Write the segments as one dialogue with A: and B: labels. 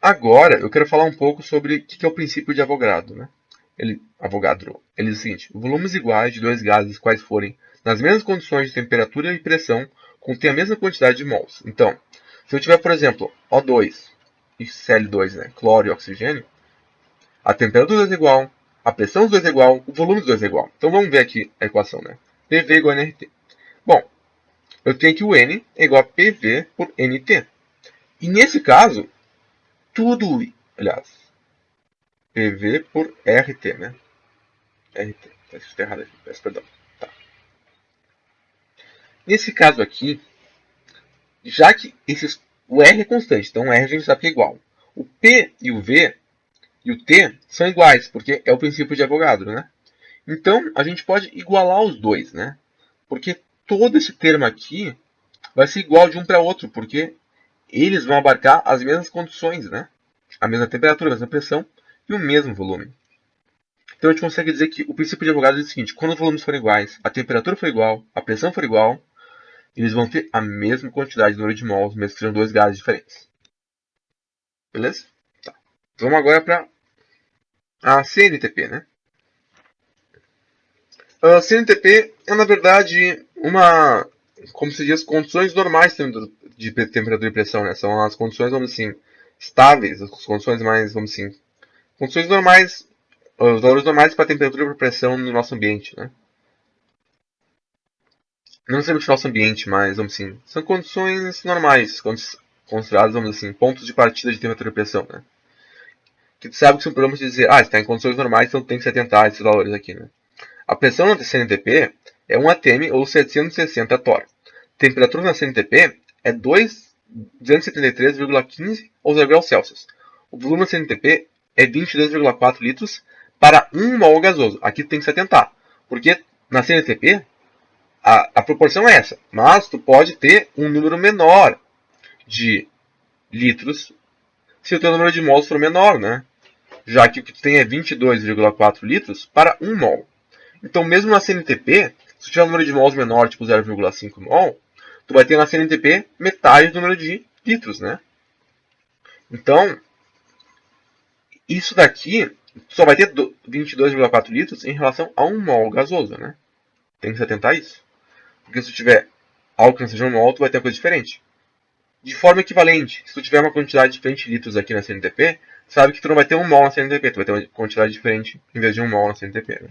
A: Agora, eu quero falar um pouco sobre o que é o princípio de Avogadro, né? Ele diz o seguinte: volumes iguais de dois gases, quais forem, nas mesmas condições de temperatura e pressão, contêm a mesma quantidade de mols. Então, se eu tiver, por exemplo, O2 e Cl2, né, cloro e oxigênio, a temperatura dos dois é igual, a pressão dos dois é igual, o volume dos dois é igual. Então vamos ver aqui a equação, né? PV igual a nRT. Bom, eu tenho que o N é igual a PV por NT. E nesse caso, tudo, aliás, PV por RT, né? RT, tá escrito errado aqui, peço perdão. Tá. Nesse caso aqui, já que o R é constante, então o R a gente sabe que é igual. O P e o V e o T são iguais, porque é o princípio de Avogadro, né? Então, a gente pode igualar os dois, né? Porque todo esse termo aqui vai ser igual de um para outro, porque eles vão abarcar as mesmas condições, né? A mesma temperatura, a mesma pressão e o mesmo volume. Então a gente consegue dizer que o princípio de Avogadro é o seguinte: quando os volumes forem iguais, a temperatura for igual, a pressão for igual, eles vão ter a mesma quantidade de número de mols, mesmo que sejam dois gases diferentes. Beleza? Tá. Vamos agora para a CNTP, né? A CNTP é, na verdade, como se diz, condições normais de temperatura e pressão, né? São as condições, vamos assim, estáveis, as condições mais, vamos assim, condições normais, os valores normais para temperatura e para pressão no nosso ambiente, né? Não necessariamente no nosso ambiente, mas, vamos assim, são condições normais, consideradas, vamos assim, pontos de partida de temperatura e pressão, né? Que tu sabe que são problemas de dizer, está em condições normais, então tem que se atentar a esses valores aqui, né? A pressão na CNTP é 1 atm ou 760 torr. Temperatura na CNTP é 273,15 ou 0 graus Celsius. O volume da CNTP é 22,4 litros para 1 mol gasoso. Aqui tem que se atentar, porque na CNTP a proporção é essa, mas tu pode ter um número menor de litros se o teu número de mols for menor, né? Já que o que tu tem é 22,4 litros para 1 mol. Então, mesmo na CNTP, se tu tiver um número de mols menor, tipo 0,5 mol, tu vai ter na CNTP metade do número de litros, né? Então, isso daqui só vai ter 22,4 litros em relação a 1 mol gasoso, né? Tem que se atentar a isso. Porque se tu tiver algo que não seja 1 mol, tu vai ter uma coisa diferente. De forma equivalente, se tu tiver uma quantidade diferente de litros aqui na CNTP, sabe que tu não vai ter 1 mol na CNTP, tu vai ter uma quantidade diferente em vez de 1 mol na CNTP, né?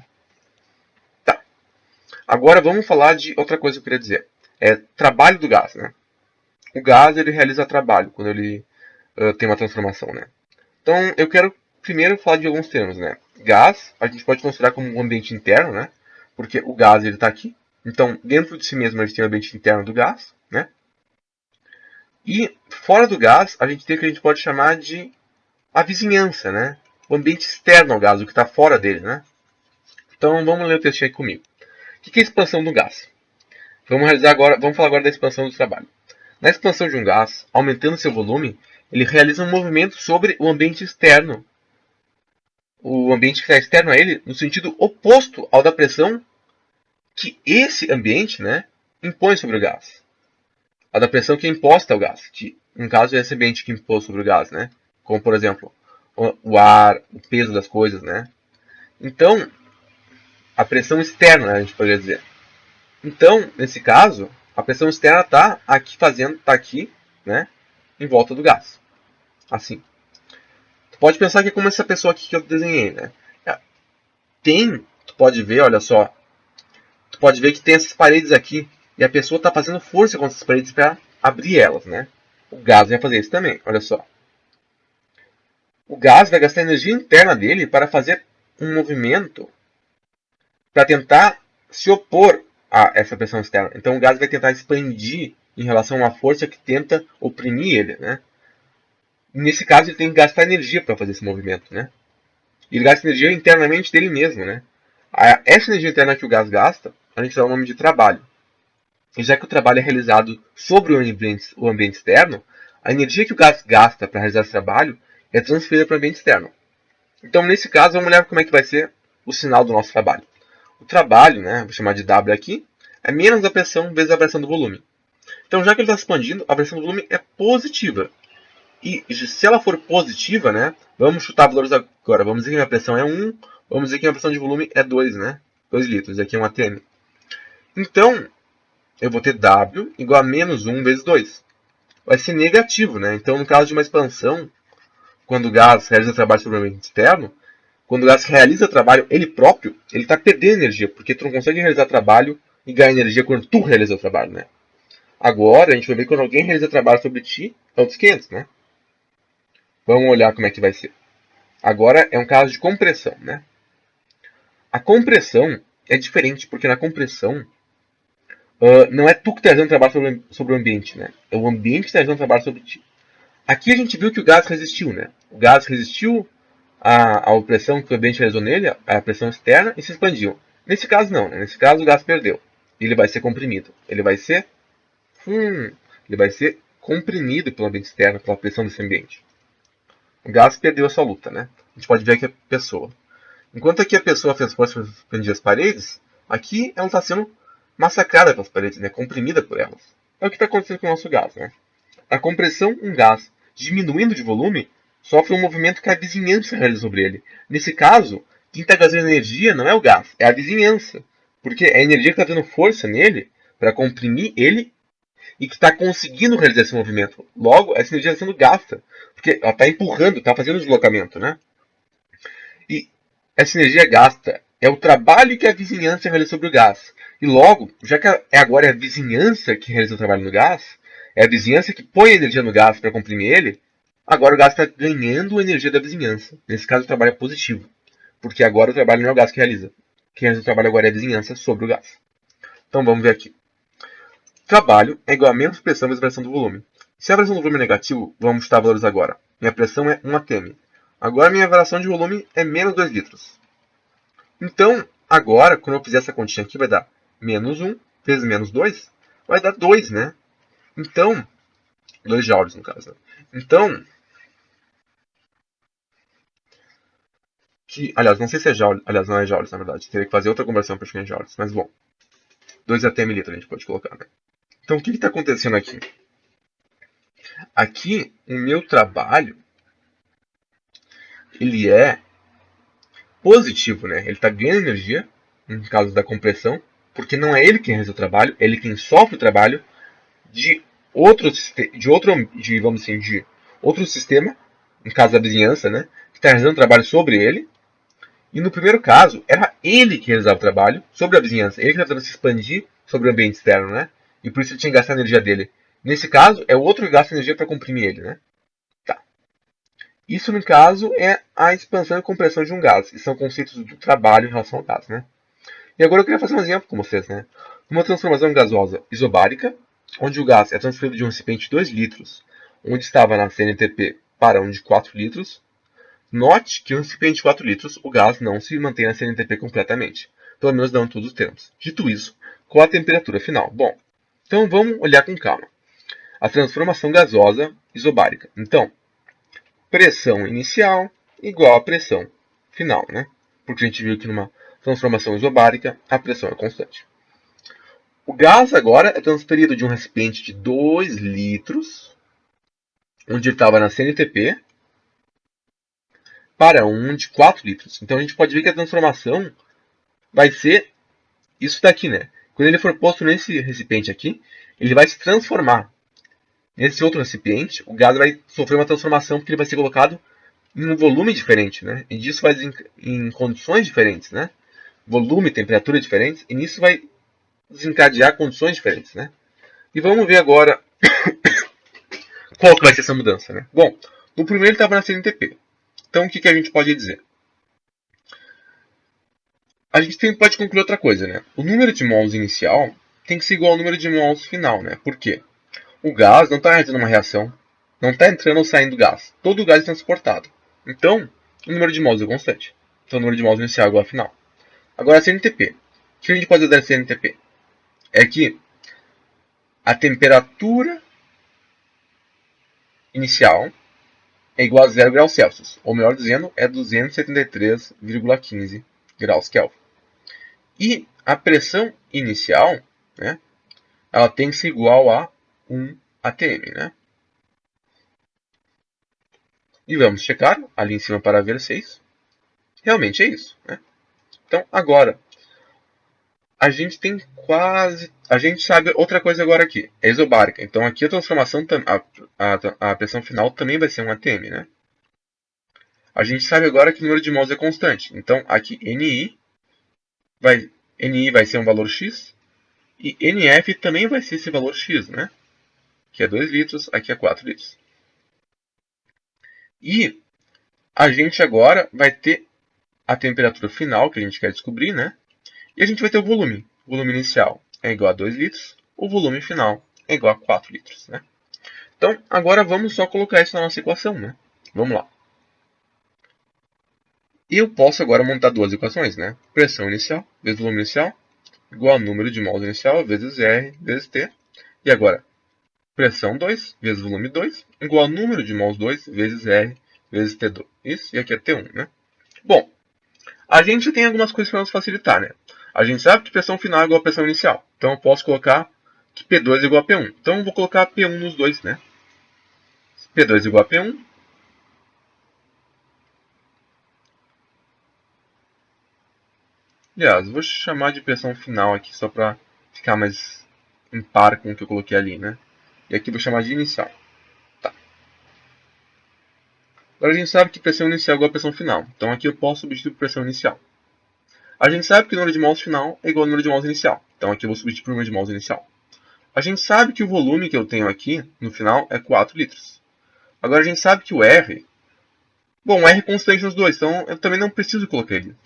A: Agora vamos falar de outra coisa que eu queria dizer. É trabalho do gás, né? O gás, ele realiza trabalho quando ele tem uma transformação, né? Então, eu quero primeiro falar de alguns termos, né? Gás, a gente pode considerar como um ambiente interno, né? Porque o gás, ele está aqui. Então, dentro de si mesmo, a gente tem o ambiente interno do gás, né? E fora do gás, a gente tem o que a gente pode chamar de a vizinhança, né? O ambiente externo ao gás, o que está fora dele, né? Então, vamos ler o texto aí comigo. O que é a expansão do gás? Vamos falar agora da expansão do trabalho. Na expansão de um gás, aumentando seu volume, ele realiza um movimento sobre o ambiente externo. O ambiente que está externo a ele, no sentido oposto ao da pressão que esse ambiente, né, impõe sobre o gás. A da pressão que é imposta ao gás, que no caso é esse ambiente que impôs sobre o gás, né? Como por exemplo, o ar, o peso das coisas, né? Então, a pressão externa, a gente poderia dizer. Então, nesse caso, a pressão externa está aqui, né, em volta do gás. Assim. Tu pode pensar que é como essa pessoa aqui que eu desenhei, né? Tu pode ver, olha só, tu pode ver que tem essas paredes aqui e a pessoa está fazendo força contra essas paredes para abrir elas, né? O gás vai fazer isso também, olha só. O gás vai gastar energia interna dele para fazer um movimento para tentar se opor a essa pressão externa. Então o gás vai tentar expandir em relação a uma força que tenta oprimir ele, né? Nesse caso ele tem que gastar energia para fazer esse movimento, né? Ele gasta energia internamente dele mesmo, né? Essa energia interna que o gás gasta, a gente dá o nome de trabalho. E já que o trabalho é realizado sobre o ambiente externo, a energia que o gás gasta para realizar esse trabalho é transferida para o ambiente externo. Então, nesse caso, vamos olhar como é que vai ser o sinal do nosso trabalho. O trabalho, né, vou chamar de W aqui, é menos a pressão vezes a variação do volume. Então, já que ele está expandindo, a variação do volume é positiva. E se ela for positiva, né? Vamos chutar valores agora. Vamos dizer que minha pressão é 1, vamos dizer que minha pressão de volume é 2, né? 2 litros, aqui é um atm. Então, eu vou ter W igual a menos 1 vezes 2. Vai ser negativo, né? Então, no caso de uma expansão, quando o gás realiza trabalho sobre o ambiente externo, quando o gás realiza trabalho ele próprio, ele está perdendo energia, porque tu não consegue realizar trabalho e ganhar energia quando tu realiza o trabalho, né? Agora, a gente vai ver que quando alguém realiza trabalho sobre ti, é outros 500, né? Vamos olhar como é que vai ser. Agora é um caso de compressão, né? A compressão é diferente, porque na compressão não é tu que está realizando trabalho sobre o ambiente, né? É o ambiente que está realizando trabalho sobre ti. Aqui a gente viu que o gás resistiu, né? O gás resistiu à pressão que o ambiente realizou nele, à pressão externa, e se expandiu. Nesse caso não, né? Nesse caso o gás perdeu. Ele vai ser comprimido. Ele vai ser comprimido pelo ambiente externo, pela pressão desse ambiente. O gás perdeu a sua luta, né? A gente pode ver aqui a pessoa. Enquanto aqui a pessoa fez força para expandir as paredes, aqui ela está sendo massacrada pelas paredes, né? Comprimida por elas. É o que está acontecendo com o nosso gás, né? A compressão, um gás diminuindo de volume, sofre um movimento que a vizinhança realiza sobre ele. Nesse caso, quem está gastando energia não é o gás, é a vizinhança. Porque é a energia que está dando força nele para comprimir ele e que está conseguindo realizar esse movimento. Logo, essa energia está sendo gasta. Porque ela está empurrando, está fazendo o deslocamento, né? E essa energia gasta é o trabalho que a vizinhança realiza sobre o gás. E logo, já que agora é a vizinhança que realiza o trabalho no gás, é a vizinhança que põe a energia no gás para comprimir ele, agora o gás está ganhando energia da vizinhança. Nesse caso, o trabalho é positivo. Porque agora o trabalho não é o gás que realiza. Quem realiza o trabalho agora é a vizinhança sobre o gás. Então vamos ver aqui. Trabalho é igual a menos pressão vezes pressão do volume. Se a variação do volume é negativo, vamos chutar valores agora. Minha pressão é 1 atm. Agora minha variação de volume é menos 2 litros. Então, agora, quando eu fizer essa continha aqui, vai dar menos 1 vezes menos 2, vai dar 2, né? Então, 2 joules no caso. Né? Então, aliás, não sei se é joule, aliás, não é joules na verdade. Teria que fazer outra conversão para chegar em joules, mas bom. 2 atm litro a gente pode colocar, né? Então, o que está acontecendo aqui? Aqui, o meu trabalho, ele é positivo, né? Ele está ganhando energia, no caso da compressão, porque não é ele quem realiza o trabalho, é ele quem sofre o trabalho de vamos assim, de outro sistema, no caso da vizinhança, né? Que está realizando trabalho sobre ele. E no primeiro caso, era ele que realizava o trabalho sobre a vizinhança, ele que estava tentando se expandir sobre o ambiente externo, né? E por isso ele tinha que gastar a energia dele. Nesse caso, é o outro que gasta energia para comprimir ele, né? Tá. Isso, no caso, é a expansão e compressão de um gás. E são conceitos do trabalho em relação ao gás, né? E agora eu queria fazer um exemplo com vocês, né? Uma transformação gasosa isobárica, onde o gás é transferido de um recipiente de 2 litros, onde estava na CNTP, para um de 4 litros. Note que em um recipiente de 4 litros, o gás não se mantém na CNTP completamente. Pelo menos não em todos os termos. Dito isso, qual a temperatura final? Bom, então vamos olhar com calma. A transformação gasosa isobárica. Então, pressão inicial igual a pressão final, né? Porque a gente viu que numa transformação isobárica a pressão é constante. O gás agora é transferido de um recipiente de 2 litros, onde ele estava na CNTP, para um de 4 litros. Então a gente pode ver que a transformação vai ser isso daqui, né? Quando ele for posto nesse recipiente aqui, ele vai se transformar. Nesse outro recipiente, o gás vai sofrer uma transformação porque ele vai ser colocado em um volume diferente, né? E disso vai em condições diferentes, né? Volume, temperatura diferentes, e nisso vai desencadear condições diferentes, né? E vamos ver agora qual que vai ser essa mudança, né? Bom, no primeiro ele estava na CNTP. Então o que a gente pode dizer? A gente pode concluir outra coisa, né? O número de mols inicial tem que ser igual ao número de mols final, né? Por quê? O gás não está realizando uma reação, não está entrando ou saindo gás. Todo o gás é transportado. Então, o número de mols é constante. Então, o número de mols inicial é igual ao final. Agora, a CNTP. O que a gente pode dizer da CNTP? É que a temperatura inicial é igual a 0 graus Celsius. Ou melhor dizendo, é 273,15 graus Kelvin. E a pressão inicial, né, ela tem que ser igual a 1 atm, né? E vamos checar ali em cima para ver se é isso. Realmente é isso, né? Então, agora, a gente tem quase... A gente sabe outra coisa agora aqui. É isobárica. Então, aqui a transformação... A pressão final também vai ser um ATM, né? A gente sabe agora que o número de mols é constante. Então, aqui NI vai ser um valor X. E NF também vai ser esse valor X, né? Aqui é 2 litros, aqui é 4 litros. E a gente agora vai ter a temperatura final, que a gente quer descobrir, né? E a gente vai ter o volume. O volume inicial é igual a 2 litros, o volume final é igual a 4 litros, né? Então, agora vamos só colocar isso na nossa equação, né? Vamos lá. E eu posso agora montar duas equações, né? Pressão inicial vezes volume inicial igual ao número de mols inicial vezes R vezes T. E agora, pressão 2 vezes volume 2 igual ao número de mols 2 vezes R vezes T2. Isso, e aqui é T1, né? Bom, a gente tem algumas coisas para nos facilitar, né? A gente sabe que pressão final é igual a pressão inicial. Então eu posso colocar que P2 é igual a P1. Então eu vou colocar P1 nos dois, né? P2 é igual a P1. Aliás, vou chamar de pressão final aqui só para ficar mais em par com o que eu coloquei ali, né? E aqui eu vou chamar de inicial. Tá. Agora a gente sabe que pressão inicial é igual a pressão final. Então aqui eu posso substituir por pressão inicial. A gente sabe que o número de mols final é igual ao número de mols inicial. Então aqui eu vou substituir por número de mols inicial. A gente sabe que o volume que eu tenho aqui no final é 4 litros. Agora a gente sabe que o R... Bom, o R é constante nos dois, então eu também não preciso colocar ele.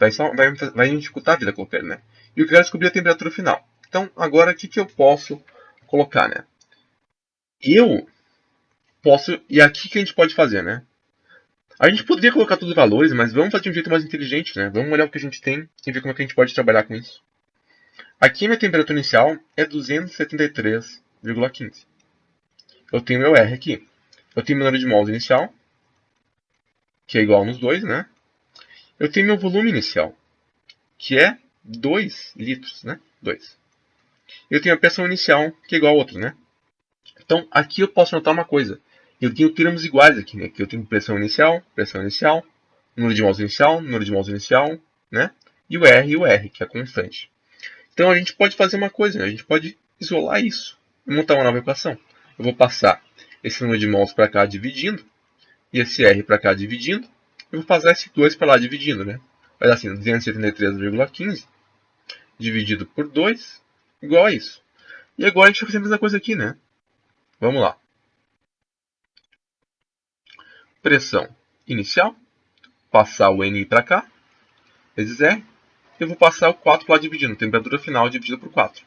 A: Vai me dificultar a vida colocar ele, né? E eu quero descobrir a temperatura final. Então, agora o que eu posso colocar, né? Eu posso... E aqui que a gente pode fazer, né? A gente poderia colocar todos os valores, mas vamos fazer de um jeito mais inteligente, né? Vamos olhar o que a gente tem e ver como é que a gente pode trabalhar com isso. Aqui minha temperatura inicial é 273,15. Eu tenho meu R aqui. Eu tenho meu número de mols inicial, que é igual nos dois, né? Eu tenho meu volume inicial, que é 2 litros, né? 2. Eu tenho a pressão inicial, que é igual a outro, né? Então, aqui eu posso notar uma coisa. Eu tenho termos iguais aqui, né? Aqui eu tenho pressão inicial, número de mols inicial, né? E o R, que é constante. Então, a gente pode fazer uma coisa, né? A gente pode isolar isso e montar uma nova equação. Eu vou passar esse número de mols para cá dividindo, e esse R para cá dividindo. Eu vou passar esse 2 para lá dividindo, né? Vai dar assim, 273,15 dividido por 2, igual a isso. E agora a gente vai fazer a mesma coisa aqui, né? Vamos lá. Pressão inicial, passar o Ni para cá, vezes R. Eu vou passar o 4 para lá dividindo, temperatura final dividida por 4.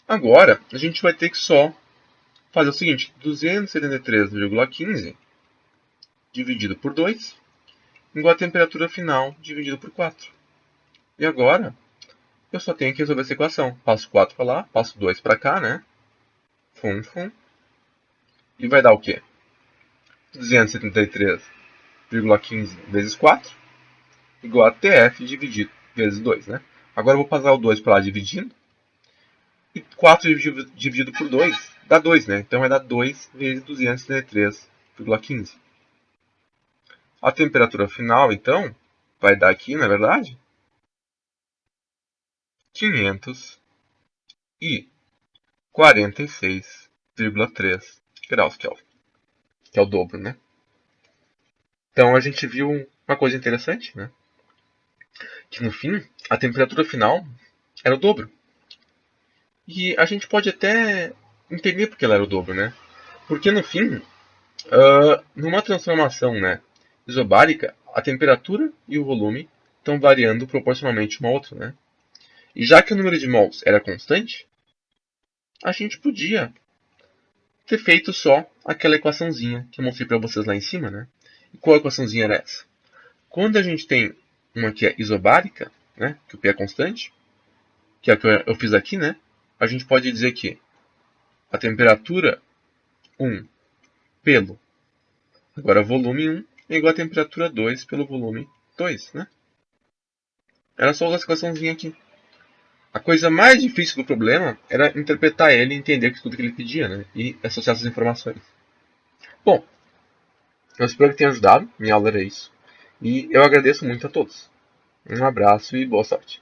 A: Agora, a gente vai ter que só fazer o seguinte, 273,15 dividido por 2, igual a temperatura final dividido por 4. E agora, eu só tenho que resolver essa equação. Passo 4 para lá, passo 2 para cá, né? Fum, fum. E vai dar o quê? 273,15 vezes 4 igual a TF dividido vezes 2, né? Agora eu vou passar o 2 para lá dividindo. E 4 dividido por 2 dá 2, né? Então vai dar 2 vezes 273,15. A temperatura final, então, vai dar aqui, na verdade, 546,3 graus Kelvin, que é o dobro, né? Então a gente viu uma coisa interessante, né? Que no fim, a temperatura final era o dobro. E a gente pode até entender porque ela era o dobro, né? Porque no fim, numa transformação, né, isobárica, a temperatura e o volume estão variando proporcionalmente uma ao outra, né? E já que o número de mols era constante, a gente podia ter feito só aquela equaçãozinha que eu mostrei para vocês lá em cima, né? E qual equaçãozinha era essa? Quando a gente tem uma que é isobárica, né, que o P é constante, que é a que eu fiz aqui, né? A gente pode dizer que a temperatura 1 pelo, agora volume 1 é igual a temperatura 2 pelo volume 2, né? Era só usar essa equaçãozinha aqui. A coisa mais difícil do problema era interpretar ele e entender tudo que ele pedia, né? E associar essas informações. Bom, Eu espero que tenha ajudado. Minha aula era isso. E eu agradeço muito a todos. Um abraço e boa sorte.